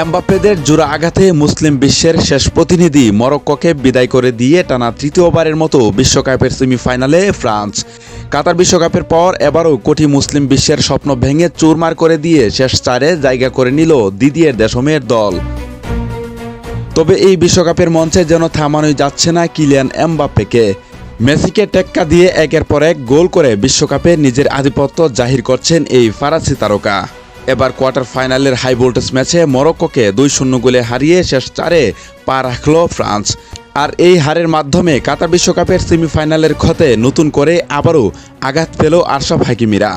এমবাপ্পেদের জোড়া আঘাতে মুসলিম বিশ্বের শেষ প্রতিনিধি মরক্কোকে বিদায় করে দিয়ে টানা তৃতীয়বারের মতো বিশ্বকাপের সেমিফাইনালে ফ্রান্স। কাতার বিশ্বকাপের পর এবারও কোটি মুসলিম বিশ্বের স্বপ্ন ভেঙে চুরমার করে দিয়ে শেষ চারে জায়গা করে নিল দিদিয়ের দেশমের দল। তবে এই বিশ্বকাপের মঞ্চে যেন থামানোই যাচ্ছে না কিলিয়ান এমবাপ্পেকে। মেসিকে টেক্কা দিয়ে একের পর এক গোল করে বিশ্বকাপে নিজের আধিপত্য জাহির করছেন এই ফরাসি তারকা। এবার কোয়ার্টার ফাইনালের হাই ভোল্টেজ ম্যাচে মরক্কোকে 2-0 গোলে হারিয়ে শেষ চারে পা রাখল ফ্রান্স। আর এই হারের মাধ্যমে কাতার বিশ্বকাপের সেমিফাইনালের ক্ষতে নতুন করে আবারও আঘাত পেল আশরাফ হাকিমিরা।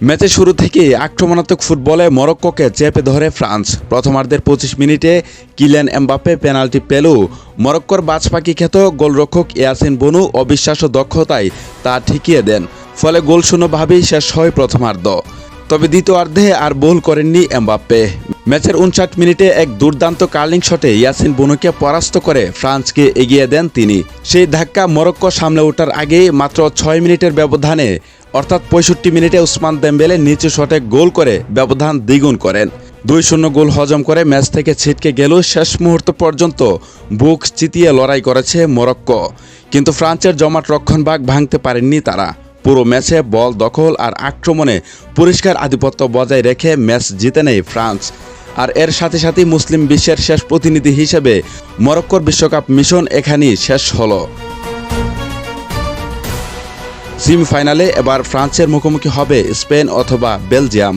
ম্যাচের শুরু থেকেই আক্রমণাত্মক ফুটবলে মরক্কোকে চেপে ধরে ফ্রান্স। প্রথমার্ধের 25 মিনিটে কিলিয়ান এমবাপ্পে পেনাল্টি পেলেও মরক্কোর বাজপাখি খ্যাত গোলরক্ষক ইয়াসিন বনু অবিশ্বাস্য দক্ষতায় তা ঠেকিয়ে দেন। ফলে গোলশূন্যভাবেই শেষ হয় প্রথমার্ধ। তবে দ্বিতীয়ার্ধে আর গোল করেননি এমবাপ্পে। ম্যাচের 59 মিনিটে এক দুর্দান্ত কার্লিং শটে ইয়াসিন বনুকে পরাস্ত করে ফ্রান্সকে এগিয়ে দেন তিনি। সেই ধাক্কা মরক্কো সামলে ওঠার আগেই মাত্র 6 মিনিটের ব্যবধানে অর্থাৎ 65 মিনিটে উসমান দেমবেলে নিচু শটে গোল করে ব্যবধান দ্বিগুণ করেন। 2-0 গোল হজম করে ম্যাচ থেকে ছিটকে গেল শেষ মুহূর্ত পর্যন্ত বুক চিতিয়ে লড়াই করেছে মরক্কো। কিন্তু ফ্রান্সের জমাট রক্ষণভাগ ভাঙতে পারেননি তারা। পুরো ম্যাচে বল দখল আর আক্রমণে পরিষ্কার আধিপত্য বজায় রেখে ম্যাচ জিতে নেয় ফ্রান্স। আর এর সাথে সাথে মুসলিম বিশ্বের শেষ প্রতিনিধি হিসেবে মরক্কোর বিশ্বকাপ মিশন এখানেই শেষ হলো। সেমিফাইনালে এবার ফ্রান্সের মুখোমুখি হবে স্পেন অথবা বেলজিয়াম।